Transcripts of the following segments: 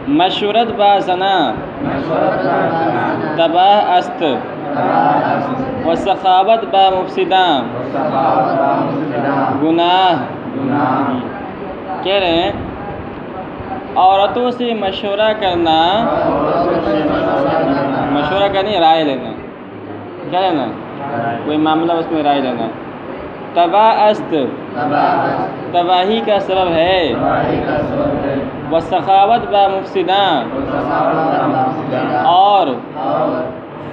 مشورت با زنا تباہ است و سخاوت با مفسداں گناہ. کہہ رہے ہیں عورتوں سے مشورہ کرنا، مشورہ کرنی رائے لینا، کیا لینا؟ کوئی معاملہ اس میں رائے لینا. تباہ است، تباہی کا سبب ہے. وسخاوت با مفسداں، اور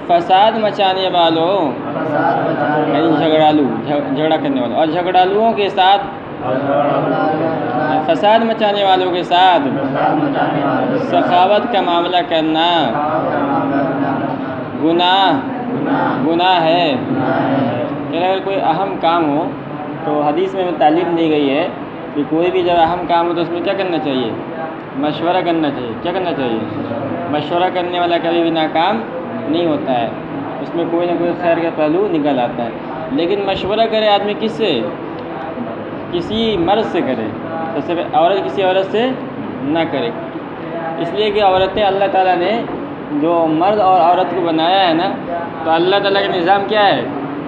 فساد مچانے والوں یعنی جھگڑا کرنے والوں، اور جھگڑالوؤں کے ساتھ، فساد مچانے والوں کے ساتھ سخاوت کا معاملہ کرنا گناہ ہے. کہ اگر کوئی اہم کام ہو تو حدیث میں تعلیم دی گئی ہے کہ کوئی بھی جب اہم کام ہو تو اس میں کیا کرنا چاہیے؟ مشورہ کرنا چاہیے. کیا کرنا چاہیے؟ مشورہ کرنے والا کبھی بھی ناکام نہیں ہوتا ہے، اس میں کوئی نہ کوئی خیر کا پہلو نکل آتا ہے. لیکن مشورہ کرے آدمی کس سے؟ کسی مرد سے کرے. سب سے عورت کسی عورت سے نہ کرے، اس لیے کہ عورتیں اللہ تعالیٰ نے جو مرد اور عورت کو بنایا ہے نا، تو اللہ تعالیٰ کا نظام کیا ہے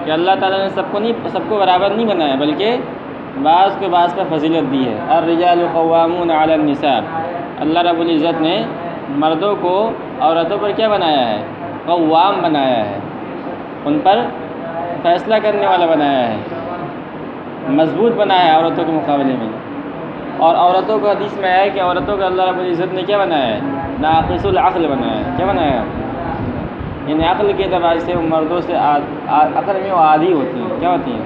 کہ اللہ تعالیٰ نے سب کو برابر نہیں بنایا، بلکہ بعض کو بعض پر فضیلت دی ہے. الرجال قوامون علی النساء. اللہ رب العزت نے مردوں کو عورتوں پر کیا بنایا ہے؟ قوام بنایا ہے، ان پر فیصلہ کرنے والا بنایا ہے، مضبوط بنایا ہے عورتوں کے مقابلے میں. اور عورتوں کو حدیث میں آیا ہے کہ عورتوں کو اللہ رب العزت نے کیا بنایا ہے؟ ناقص العقل بنایا ہے. کیا بنایا ہے؟ یعنی عقل کے اعتبار سے وہ مردوں سے عقل میں وہ آدھی ہوتی ہیں. کیا ہوتی ہیں؟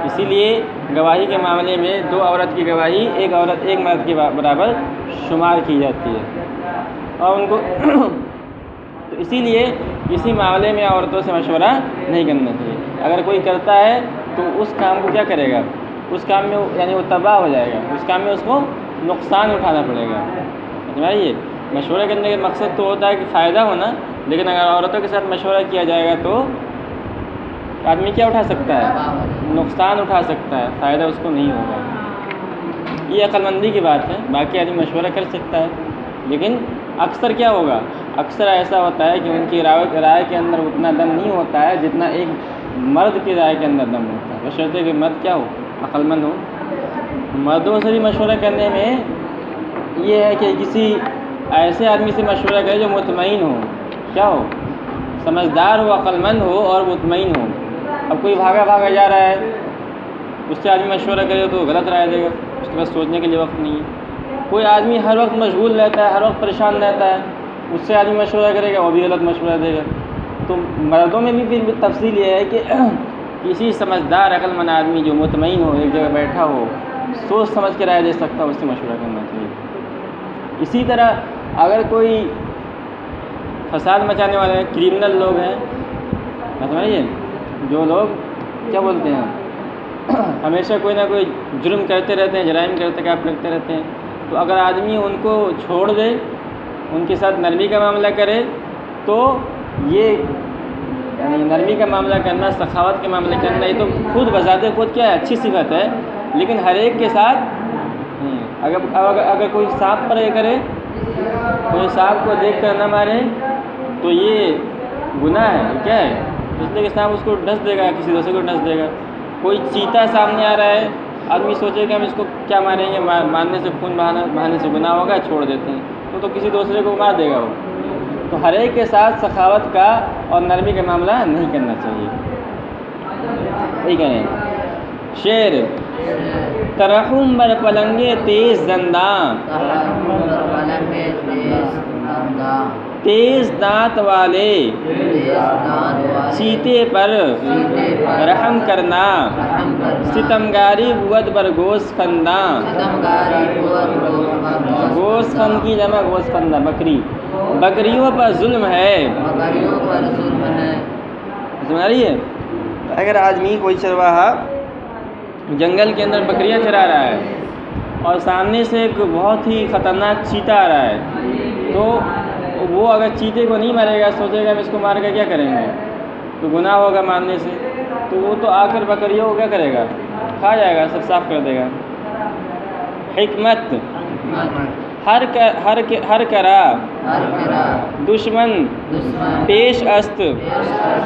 اسی لیے گواہی کے معاملے میں 2 عورت کی گواہی ایک عورت ایک مرد کے برابر شمار کی جاتی ہے. اور ان کو تو اسی لیے کسی معاملے میں عورتوں سے مشورہ نہیں کرنا چاہیے. اگر کوئی کرتا ہے تو اس کام کو کیا کرے گا؟ اس کام میں یعنی وہ تباہ ہو جائے گا، اس کام میں اس کو نقصان اٹھانا پڑے گا. سمجھائیے، مشورہ کرنے کا مقصد تو ہوتا ہے کہ فائدہ ہونا، لیکن اگر عورتوں کے ساتھ مشورہ کیا جائے گا تو آدمی کیا اٹھا سکتا ہے؟ نقصان اٹھا سکتا ہے، فائدہ اس کو نہیں ہوگا. یہ عقل مندی کی بات ہے. باقی آدمی مشورہ کر سکتا ہے، لیکن اکثر کیا ہوگا؟ اکثر ایسا ہوتا ہے کہ ان کی رائے کے اندر اتنا دم نہیں ہوتا ہے جتنا ایک مرد کی رائے کے اندر دم ہوتا ہے. بشرطے کہ مرد کیا ہو؟ عقل مند ہو. مردوں سے بھی مشورہ کرنے میں یہ ہے کہ کسی ایسے آدمی سے مشورہ کرے جو مطمئن ہو. کیا ہو؟ سمجھدار ہو، عقل مند ہو اور مطمئن ہو. اب کوئی بھاگا جا رہا ہے، اس سے آدمی مشورہ کرے تو غلط رائے دے گا، اس کے پاس سوچنے کے لیے وقت نہیں ہے. کوئی آدمی ہر وقت مشغول رہتا ہے، ہر وقت پریشان رہتا ہے، اس سے آدمی مشورہ کرے گا وہ بھی غلط مشورہ دے گا. تو مردوں میں بھی پھر تفصیل یہ ہے کہ کسی سمجھدار عقل مند آدمی جو مطمئن ہو، ایک جگہ بیٹھا ہو، سوچ سمجھ کے رائے دے سکتا ہو، اس سے مشورہ کرنا چاہیے. اسی طرح اگر کوئی فساد مچانے والے ہیں، کرمنل لوگ ہیں، سمجھیے جو لوگ کیا بولتے ہیں ہمیشہ کوئی نہ کوئی جرم کرتے رہتے ہیں، جرائم کا ارتکاب کرتے رہتے ہیں، تو اگر آدمی ان کو چھوڑ دے، ان کے ساتھ نرمی کا معاملہ کرے، تو یہ یعنی نرمی کا معاملہ کرنا، سخاوت کے معاملہ کرنا، یہ تو خود بذات خود کیا ہے؟ اچھی صفت ہے. لیکن ہر ایک کے ساتھ اگر کوئی سانپ پر یہ کرے، کوئی سانپ کو دیکھ کر نہ مارے تو یہ گناہ ہے. کیا ہے؟ اس لیے کہ سانپ اس کو ڈس دے گا، کسی دوسرے کو ڈس دے گا. کوئی چیتا سامنے آ رہا ہے، آدمی سوچے کہ ہم اس کو کیا ماریں گے، مارنے سے خون بہانے سے گناہ ہوگا، چھوڑ دیتے ہیں، تو کسی دوسرے کو مار دے گا وہ. تو ہر ایک کے ساتھ سخاوت کا اور نرمی کا معاملہ نہیں کرنا چاہیے. وہی کہیں شعر ترحم بر پلنگے تیز زنداں، تیز دانت والے چیتے پر رحم کرنا، ستمگاری بود بر گوشت خنداں. گوشت خند کی جمع گوشت خندہ، بکری. بکریوں پر ظلم ہے. سمجھ رہی ہے؟ اگر آدمی کوئی چرواہا جنگل کے اندر بکریاں چرا رہا ہے اور سامنے سے ایک بہت ہی خطرناک چیتا آ رہا ہے، تو وہ اگر چیتے کو نہیں مارے گا، سوچے گا ہم اس کو مار کر کیا کریں گے، تو گناہ ہوگا مارنے سے، تو وہ تو آ کر بکریوں کو کیا کرے گا؟ کھا جائے گا، سب صاف کر دے گا. حکمت ہر کرا دشمن پیش است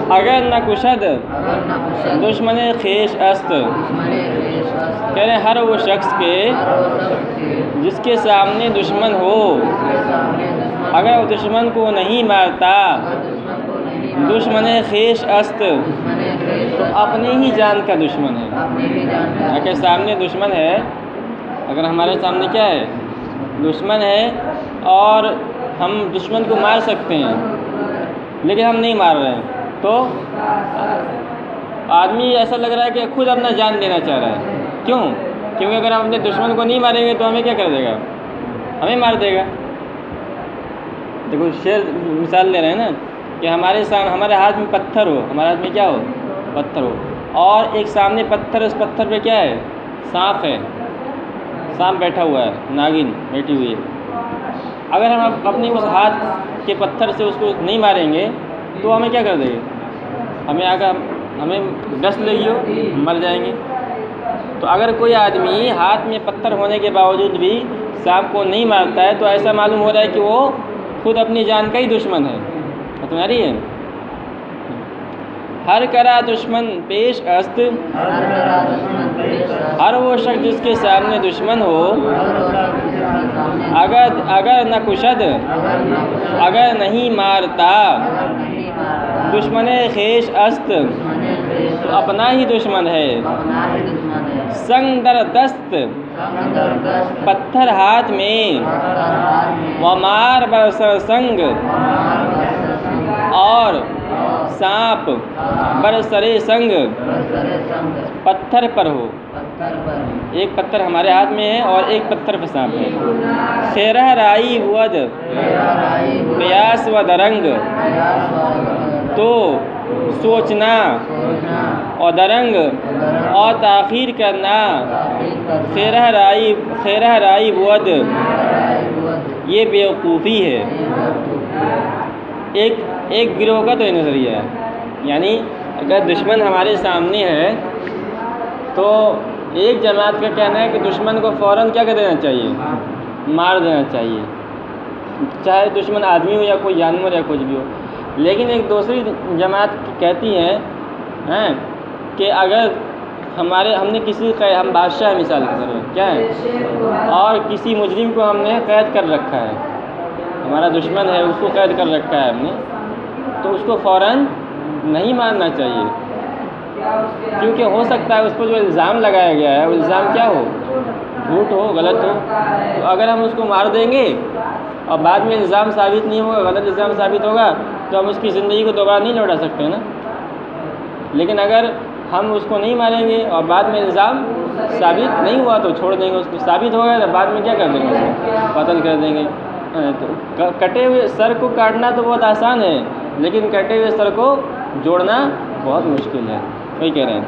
اگر نہ کشد دشمن خیش است. کہہ رہے ہیں ہر وہ شخص کے جس کے سامنے دشمن ہو اگر وہ دشمن کو نہیں مارتا دشمن خیش است تو اپنی ہی جان کا دشمن ہے. اگر سامنے دشمن ہے، اگر ہمارے سامنے کیا ہے دشمن ہے اور ہم دشمن کو مار سکتے ہیں لیکن ہم نہیں مار رہے ہیں تو آدمی ایسا لگ رہا ہے کہ خود اپنا جان دینا چاہ رہا ہے. کیوں؟ کیونکہ اگر ہم اپنے دشمن کو نہیں ماریں گے تو ہمیں کیا کر دے گا؟ ہمیں مار دے گا. دیکھو شعر مثال لے رہے ہیں نا کہ ہمارے ہاتھ میں پتھر ہو، ہمارے ہاتھ میں کیا ہو؟ پتھر ہو، اور ایک سامنے پتھر، اس پتھر پہ کیا ہے؟ سانپ ہے، سانپ بیٹھا ہوا ہے، ناگن بیٹھی ہوئی ہے. اگر ہم اپنے اس ہاتھ کے پتھر سے اس کو نہیں ماریں گے تو ہمیں کیا کر دے گا؟ ہمیں ڈس لگی ہو، مر جائیں گے. تو اگر کوئی آدمی ہاتھ میں پتھر ہونے کے باوجود بھی سانپ کو نہیں مارتا ہے تو ایسا معلوم ہو رہا ہے کہ وہ خود اپنی جان کا ہی دشمن ہے. سمجھ آ رہی ہے؟ ہر کرا دشمن پیش است ہر وہ شخص جس کے سامنے دشمن ہو اگر نہ کشد اگر نہیں مارتا دشمن خیش است تو اپنا ہی دشمن ہے. سنگ در دست پتھر ہاتھ میں ومار بر سر سنگ اور سانپ بر سرے سنگ پتھر پر ہو. ایک پتھر ہمارے ہاتھ میں ہے اور ایک پتھر پہ سانپ ہے. خیرہ رائی ود پیاس و درنگ تو سوچنا اور درنگ اور تاخیر کرنا خیرہ رائی ود یہ بیوقوفی ہے. ایک گروہ کا تو یہ نظریہ ہے. یعنی اگر دشمن ہمارے سامنے ہے تو ایک جماعت کا کہنا ہے کہ دشمن کو فوراً کیا کر دینا چاہیے؟ مار دینا چاہیے، چاہے دشمن آدمی ہو یا کوئی جانور یا کچھ بھی ہو. لیکن ایک دوسری جماعت کہتی ہے کہ اگر ہم نے ہم بادشاہ مثال کے طور پر کیا ہے اور کسی مجرم کو ہم نے قید کر رکھا ہے، ہمارا دشمن ہے اس کو قید کر رکھا ہے ہم نے، تو اس کو فوراً نہیں مارنا چاہیے. کیونکہ ہو سکتا ہے اس پر جو الزام لگایا گیا ہے وہ الزام کیا ہو؟ جھوٹ ہو، غلط ہو. تو اگر ہم اس کو مار دیں گے اور بعد میں الزام ثابت نہیں ہوگا، غلط الزام ثابت ہوگا تو ہم اس کی زندگی کو دوبارہ نہیں لوٹا سکتے نا. لیکن اگر ہم اس کو نہیں ماریں گے اور بعد میں الزام ثابت نہیں ہوا تو چھوڑ دیں گے، اس کو ثابت ہو گیا تو بعد میں کیا کر دیں گے؟ اس کو قتل کر دیں گے. تو کٹے ہوئے سر کو کاٹنا تو بہت آسان ہے لیکن کٹے ہوئے سر کو جوڑنا بہت مشکل ہے. وہی کہہ رہے ہیں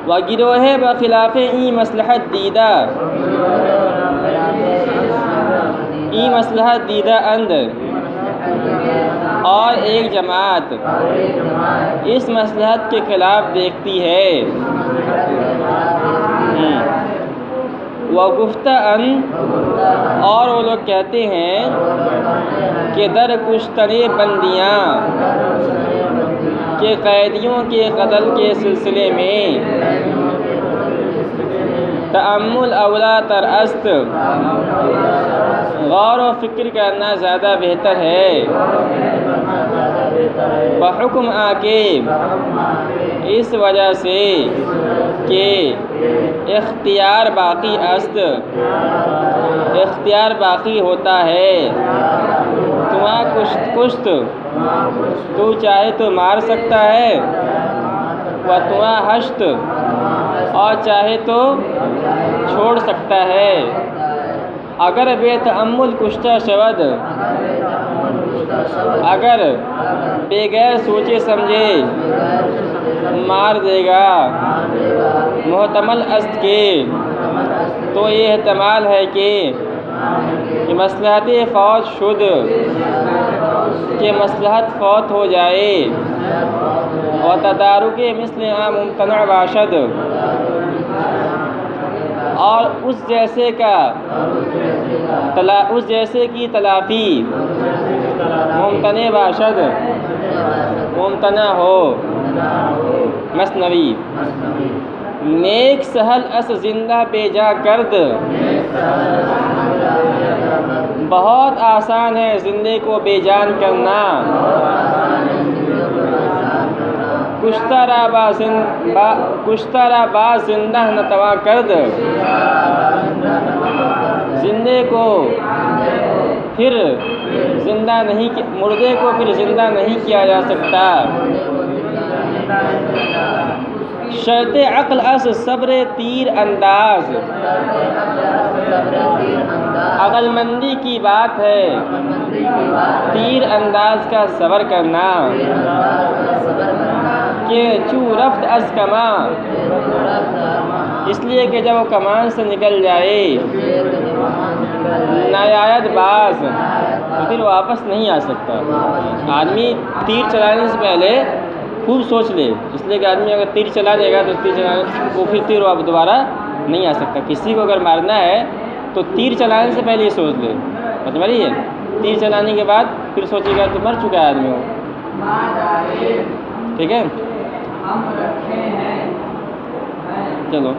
وَگِرُوہِ بخلاف ای مصلحت دیدہ ای مصلحت دیدہ اند اور ایک جماعت اس مصلحت کے خلاف دیکھتی ہے. وَگُفْتَ ان اور وہ لوگ کہتے ہیں کہ در کشتن بندیاں کہ قیدیوں کے قتل کے سلسلے میں تأمل اولا تر است غور و فکر کرنا زیادہ بہتر ہے. بحکم آکے اس وجہ سے کہ اختیار باقی است اختیار باقی ہوتا ہے. تمہاں کشت تو چاہے تو مار سکتا ہے و تمہاں ہشت اور چاہے تو چھوڑ سکتا ہے. اگر بے تأمل کشتہ شود اگر بغیر سوچے سمجھے مار دے گا. محتمل است کے تو یہ احتمال ہے کہ مصلحت فوت شد کہ مصلحت فوت ہو جائے. و تدارک مثل ممتنع باشد اور اس جیسے کا اس جیسے کی تلافی ممتنع باشد ممتنع ہو مثنوی نیک سہل اس زندہ بے جا کرد بہت آسان ہے زندے کو بے جان کرنا کشتہ را با زندہ نتوا کرد زندے کو پھر زندہ نہیں مردے کو پھر زندہ نہیں کیا جا سکتا شرط عقل اس صبر تیر انداز عقل مندی کی بات ہے تیر انداز کا صبر کرنا کہ چو رفت از کما اس لیے کہ جب وہ کمان سے نکل جائے نایاد باز تو پھر واپس نہیں آ سکتا آدمی تیر چلانے سے پہلے خوب سوچ لے اس لیے کہ آدمی اگر تیر چلا دے گا تو تیر چلانے وہ پھر تیر واپس دوبارہ نہیں آ سکتا کسی کو اگر مارنا ہے تو تیر چلانے سے پہلے یہ سوچ لے مطلب یہ تیر چلانے کے بعد پھر سوچے گا تو مر چکا ہے آدمی وہ ٹھیک ہے چلو